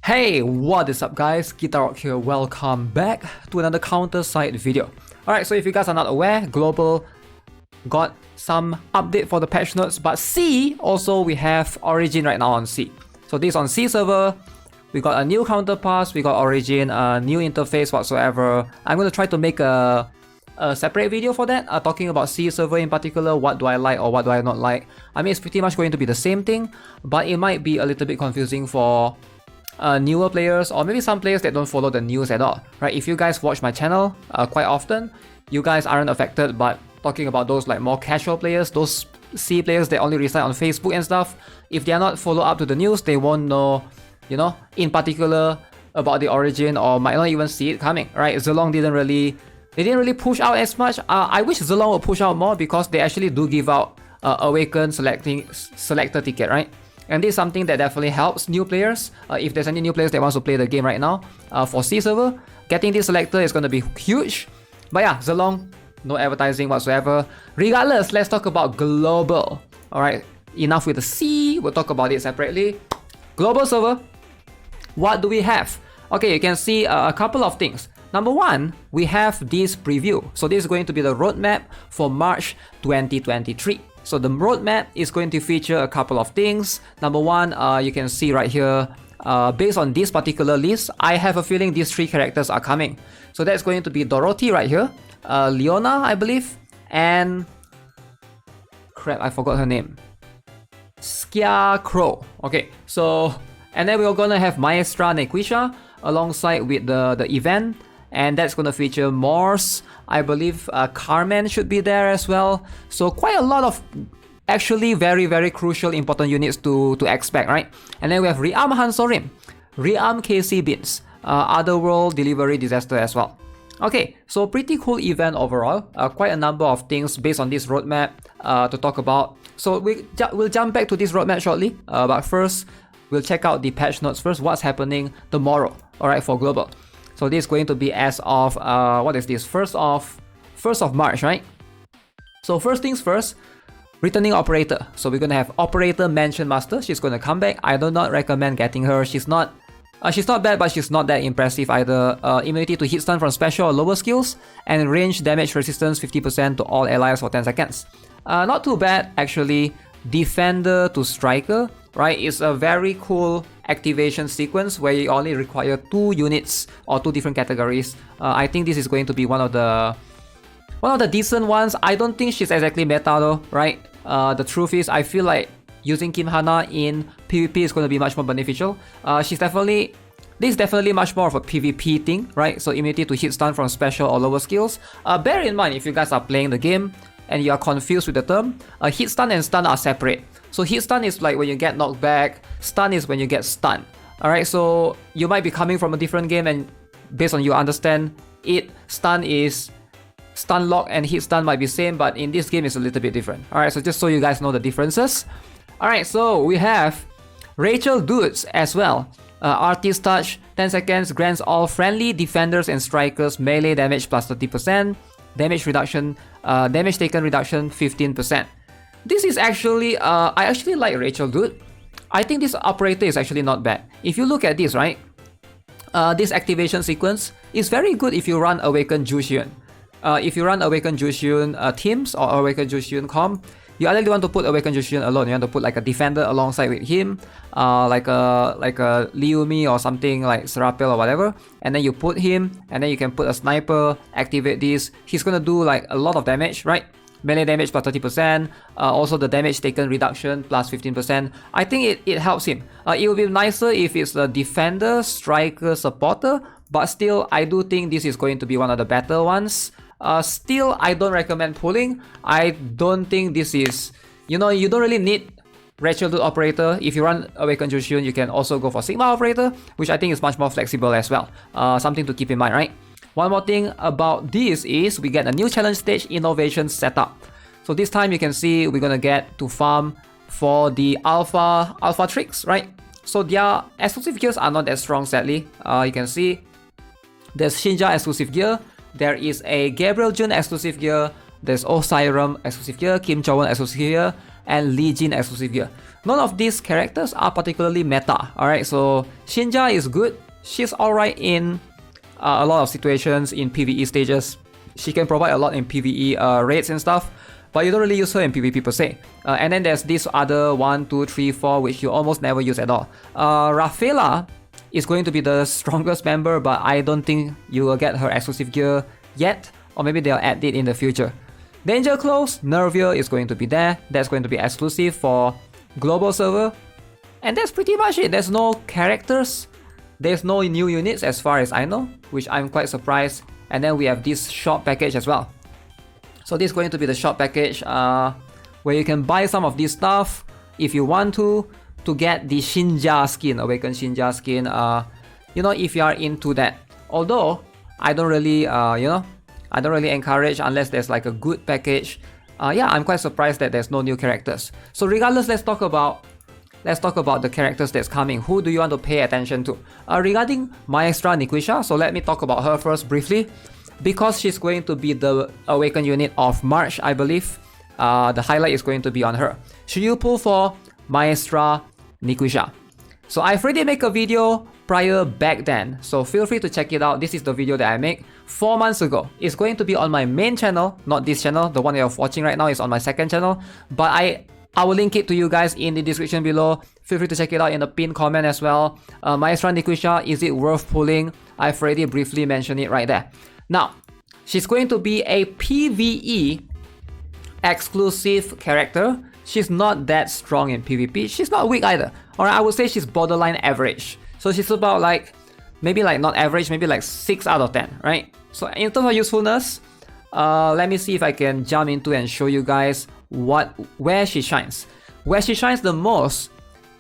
Hey, what is up guys? GuitarRock here, welcome back to another CounterSide video. Alright, so if you guys are not aware, Global got some update for the patch notes, but C, also we have Origin right now on C. So this on C server, we got a new Counterpass, we got Origin, a new interface whatsoever. I'm going to try to make a separate video for that, talking about C server in particular, what do I like or what do I not like. I mean, it's pretty much going to be the same thing, but it might be a little bit confusing for newer players or maybe some players that don't follow the news at all, right? If you guys watch my channel quite often, you guys aren't affected, but talking about those like more casual players, those C players that only reside on Facebook and stuff, if they are not follow up to the news, they won't know, you know, in particular about the Origin or might not even see it coming, right? Zilong didn't really push out as much. I wish Zilong would push out more because they actually do give out Awaken selector ticket, right? And this is something that definitely helps new players. If there's any new players that wants to play the game right now, for C server, getting this selector is going to be huge. But yeah, Zilong, no advertising whatsoever. Regardless, let's talk about global. Alright, enough with the C, we'll talk about it separately. Global server, what do we have? Okay, you can see a couple of things. Number one, we have this preview. So this is going to be the roadmap for March 2023. So the roadmap is going to feature a couple of things. Number one, you can see right here, based on this particular list, I have a feeling these three characters are coming. So that's going to be Dorothy right here, Leona, I believe, and crap, I forgot her name. Scarecrow. Okay, so and then we're gonna have Maestra and Nequisha alongside with the event. And that's going to feature Morse, I believe Carmen should be there as well. So quite a lot of actually very crucial important units to expect, right? And then we have Rearm Hansorim, Rearm KC Bits, Otherworld Delivery Disaster as well. Okay, so pretty cool event overall. Quite a number of things based on this roadmap to talk about. So we'll jump back to this roadmap shortly. But first, we'll check out the patch notes first. What's happening tomorrow? Alright, for global. So this is going to be as of, what is this? 1st of March, right? So first things first, returning operator. So we're going to have operator Mansion Master. She's going to come back. I do not recommend getting her. She's not bad, but she's not that impressive either. Immunity to hit stun from special or lower skills, and range damage resistance 50% to all allies for 10 seconds. Not too bad actually. Defender to striker, right? It's a very cool activation sequence where you only require 2 units or 2 different categories. I think this is going to be one of the decent ones. I don't think she's exactly meta though, right? The truth is, I feel like using Kim Hana in PvP is going to be much more beneficial. This is definitely much more of a PvP thing, right? So immunity to hit stun from special or lower skills. Bear in mind, if you guys are playing the game and you are confused with the term, hit stun and stun are separate. So hit stun is like when you get knocked back, stun is when you get stunned. Alright, so you might be coming from a different game and based on you understand it, stun lock and hit stun might be same, but in this game it's a little bit different. Alright, so just so you guys know the differences. Alright, so we have Rachel Dudes as well. Artist Touch, 10 seconds, grants all friendly defenders and strikers melee damage plus 30%, damage reduction, damage taken reduction 15%. This is actually, I actually like Rachel Dude. I think this operator is actually not bad. If you look at this, right? This activation sequence is very good if you run Awaken Jushion. If you run Awaken Jushion teams or Awaken Jushion comp, you either want to put Awaken Jushion alone, you want to put like a defender alongside with him, like a Liumi or something like Serapil or whatever, and then you put him, and then you can put a sniper, activate this. He's gonna do like a lot of damage, right? Melee damage plus 30%, also the damage taken reduction plus 15%. I think it helps him. It would be nicer if it's a defender, striker, supporter, but still I do think this is going to be one of the better ones. Still, I don't recommend pulling. I don't think this is, you know, you don't really need Rachel Dude operator. If you run Awaken Jushion, you can also go for Sigma operator, which I think is much more flexible as well. Something to keep in mind, right? One more thing about this is we get a new challenge stage innovation setup. So this time you can see we're gonna get to farm for the alpha tricks, right? So their exclusive gears are not that strong, sadly. You can see there's Shinja exclusive gear, there is a Gabriel Jun exclusive gear, there's Osirum exclusive gear, Kim Jong-un exclusive gear, and Lee Jin exclusive gear. none of these characters are particularly meta. Alright, so Shinja is good. She's alright in a lot of situations in PvE stages. She can provide a lot in PvE raids and stuff, but you don't really use her in PvP per se. And then there's this other 1, 2, 3, 4 which you almost never use at all. Rafaela is going to be the strongest member, but I don't think you will get her exclusive gear yet, or maybe they'll add it in the future. Danger Close, Nervia is going to be there. That's going to be exclusive for global server. And that's pretty much it. There's no characters. There's no new units as far as I know, which I'm quite surprised. And then we have this shop package as well. So this is going to be the shop package where you can buy some of this stuff if you want to get the Shinja skin, Awakened Shinja skin, you know, if you are into that. Although, I don't really, I don't really encourage unless there's like a good package. Yeah, I'm quite surprised that there's no new characters. So regardless, let's talk about the characters that's coming. Who do you want to pay attention to? Regarding Maestra Nikwisha, so let me talk about her first briefly. Because she's going to be the Awakened unit of March, I believe, the highlight is going to be on her. Should you pull for Maestra Nikwisha? So I've already made a video prior back then, so feel free to check it out. This is the video that I made 4 months ago. It's going to be on my main channel, not this channel. The one you're watching right now is on my second channel, but I will link it to you guys in the description below. Feel free to check it out in the pinned comment as well. Maestra Nikwisha, is it worth pulling? I've already briefly mentioned it right there. Now, she's going to be a PvE exclusive character. She's not that strong in PvP. She's not weak either. Or I would say she's borderline average. So she's about like, maybe like not average, maybe like 6 out of 10, right? So in terms of usefulness, let me see if I can jump into and show you guys where she shines. Where she shines the most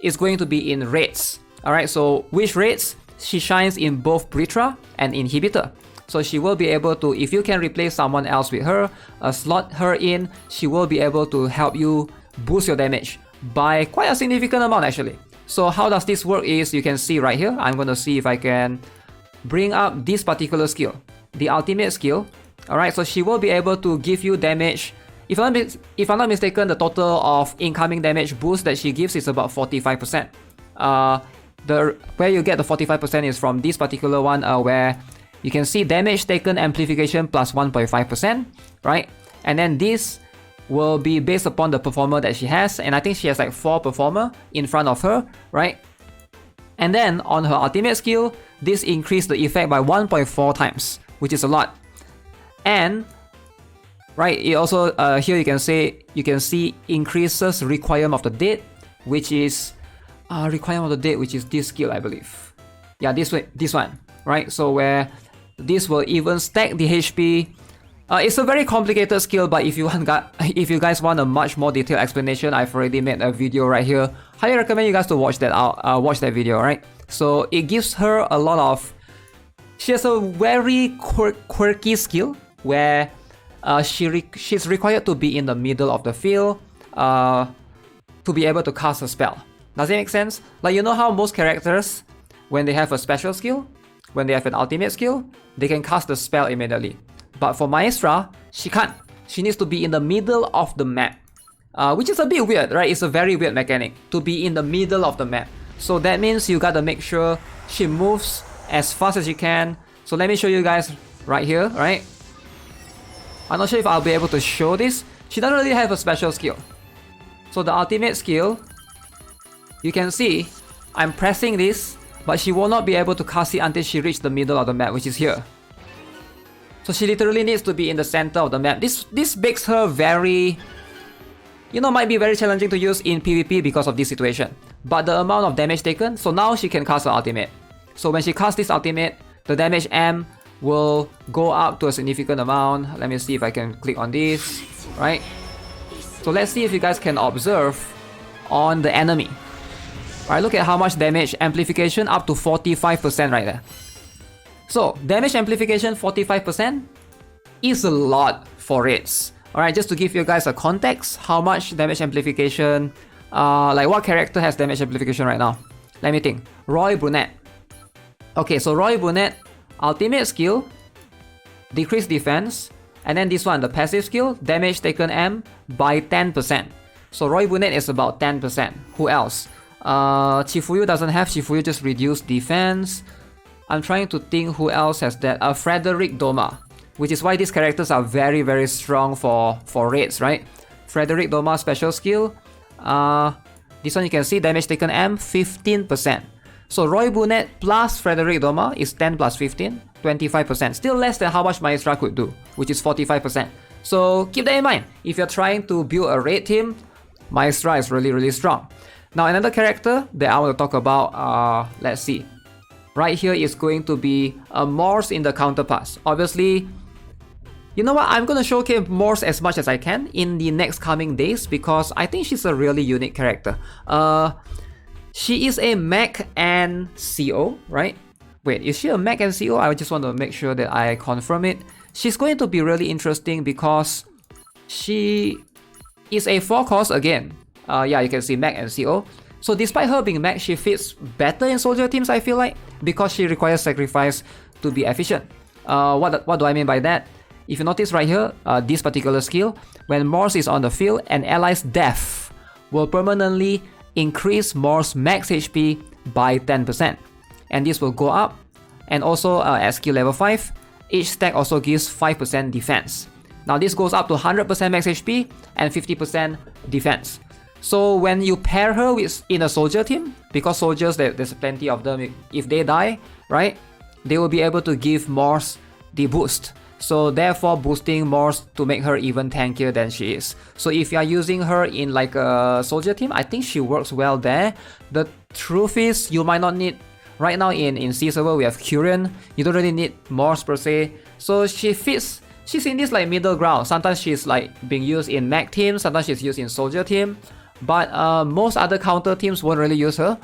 is going to be in raids. Alright, so which raids? She shines in both Britra and Inhibitor. So she will be able to, if you can replace someone else with her, slot her in, she will be able to help you boost your damage by quite a significant amount actually. So how does this work is, you can see right here, I'm going to see if I can bring up this particular skill, the ultimate skill. Alright, so she will be able to give you damage. If I'm not mistaken, the total of incoming damage boost that she gives is about 45%. Where you get the 45% is from this particular one where you can see damage taken amplification plus 1.5%, right? And then this will be based upon the performer that she has, and I think she has like 4 performer in front of her, right? And then on her ultimate skill, this increased the effect by 1.4 times, which is a lot. And right, it also here you can see increases Requiem of the Dead, which is Requiem of the Dead, which is this skill, I believe. Yeah, this one, right? So where this will even stack the HP. It's a very complicated skill, but if you guys want a much more detailed explanation, I've already made a video right here. Highly recommend you guys to watch that out. Watch that video, right? So it gives her a lot of. She has a very quirky skill where she's required to be in the middle of the field to be able to cast a spell. Does it make sense? Like, you know how most characters, when they have a special skill, when they have an ultimate skill, they can cast the spell immediately. But for Maestra, she can't. She needs to be in the middle of the map. Which is a bit weird, right? It's a very weird mechanic, to be in the middle of the map. So that means you gotta make sure she moves as fast as you can. So let me show you guys right here, right? I'm not sure if I'll be able to show this. She doesn't really have a special skill. So the ultimate skill, you can see, I'm pressing this, but she will not be able to cast it until she reaches the middle of the map, which is here. So she literally needs to be in the center of the map. This makes her very, might be very challenging to use in PvP because of this situation. But the amount of damage taken, so now she can cast her ultimate. So when she casts this ultimate, the damage amp will go up to a significant amount. Let me see if I can click on this, right? So let's see if you guys can observe on the enemy. Alright, look at how much damage amplification, up to 45% right there. So, damage amplification 45% is a lot for raids. Alright, just to give you guys a context, how much damage amplification, like what character has damage amplification right now? Let me think. Roy Brunette. Okay, so Roy Brunette, ultimate skill, decrease defense, and then this one, the passive skill, damage taken amp by 10%. So Roy Bunet is about 10%. Who else? Chifuyu doesn't have. Chifuyu just reduced defense. I'm trying to think who else has that. Frederick Doma, which is why these characters are very, very strong for raids, right? Frederick Doma special skill. This one you can see, damage taken M, 15%. So Roy Bunet plus Frederick Doma is 10 plus 15, 25%. Still less than how much Maestra could do, which is 45%. So keep that in mind. If you're trying to build a raid team, Maestra is really, really strong. Now another character that I want to talk about, let's see. Right here is going to be a Morse in the Counterpass. Obviously, you know what? I'm going to showcase Morse as much as I can in the next coming days because I think she's a really unique character. She is a mech and CO, right? Wait, is she a mech and CO? I just want to make sure that I confirm it. She's going to be really interesting because she is a 4-cost again. Yeah, you can see mech and CO. So despite her being mech, she fits better in soldier teams, I feel like, because she requires sacrifice to be efficient. What do I mean by that? If you notice right here, this particular skill, when Morse is on the field, an ally's death will permanently increase Morse max HP by 10%. And this will go up. And also at skill level 5, each stack also gives 5% defense. Now this goes up to 100% max HP and 50% defense. So when you pair her with in a soldier team, because soldiers, there's plenty of them, if they die, right, they will be able to give Morse the boost. So therefore boosting Morse to make her even tankier than she is. So if you are using her in like a soldier team, I think she works well there. The truth is you might not need, right now in C server we have Curian, you don't really need Morse per se. So she's in this like middle ground. Sometimes she's like being used in mech team, sometimes she's used in soldier team. But most other counter teams won't really use her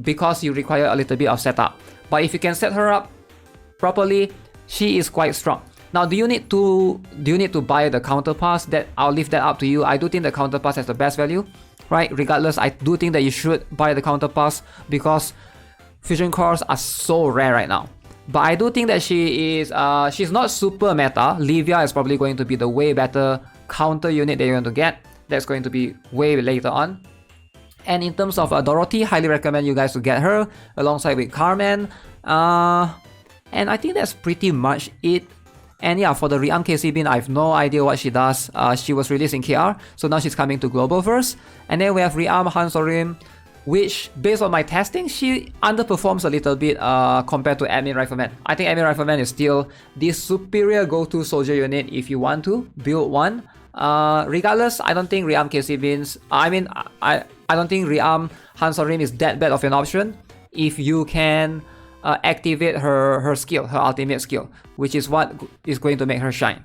because you require a little bit of setup. But if you can set her up properly, she is quite strong. Now, do you need to buy the Counterpass? That I'll leave that up to you. I do think the Counterpass has the best value, right? Regardless, I do think that you should buy the Counterpass because fusion cores are so rare right now. But I do think that she is she's not super meta. Livia is probably going to be the way better counter unit that you're going to get. That's going to be way later on. And in terms of Dorothy, highly recommend you guys to get her alongside with Carmen. And I think that's pretty much it. And yeah, for the Rearm KC Bin, I have no idea what she does. She was released in KR, so now she's coming to global first. And then we have Rearm Hansorim, which based on my testing, she underperforms a little bit compared to Admin Rifleman. I think Admin Rifleman is still the superior go-to soldier unit if you want to build one. Regardless, I don't think Rearm KC Bins, I don't think Rearm Hansorim is that bad of an option if you can activate her skill, her ultimate skill, which is what is going to make her shine.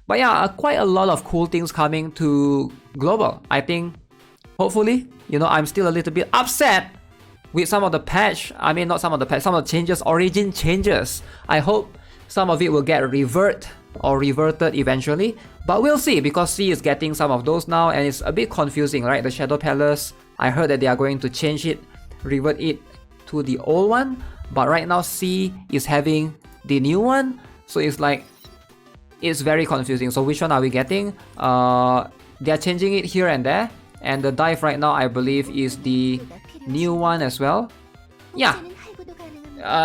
But yeah, quite a lot of cool things coming to global. I think, hopefully, you know, I'm still a little bit upset with some of the patch. I mean, not some of the patch, some of the changes, origin changes. I hope some of it will get reverted eventually. But we'll see, because C is getting some of those now, and it's a bit confusing, right? The Shadow Palace, I heard that they are going to change it, revert it to the old one. But right now C is having the new one, so it's like, it's very confusing. So which one are we getting? They are changing it here and there, and the dive right now I believe is the new one as well. Yeah,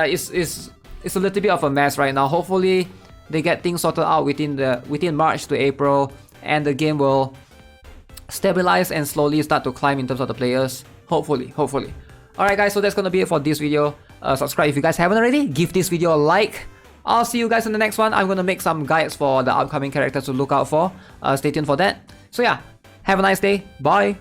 it's a little bit of a mess right now. Hopefully they get things sorted out within March to April, and the game will stabilize and slowly start to climb in terms of the players. Hopefully. Alright guys, so that's gonna be it for this video. Subscribe if you guys haven't already. Give this video a like. I'll see you guys in the next one. I'm gonna make some guides for the upcoming characters to look out for. Stay tuned for that. So yeah, have a nice day. Bye.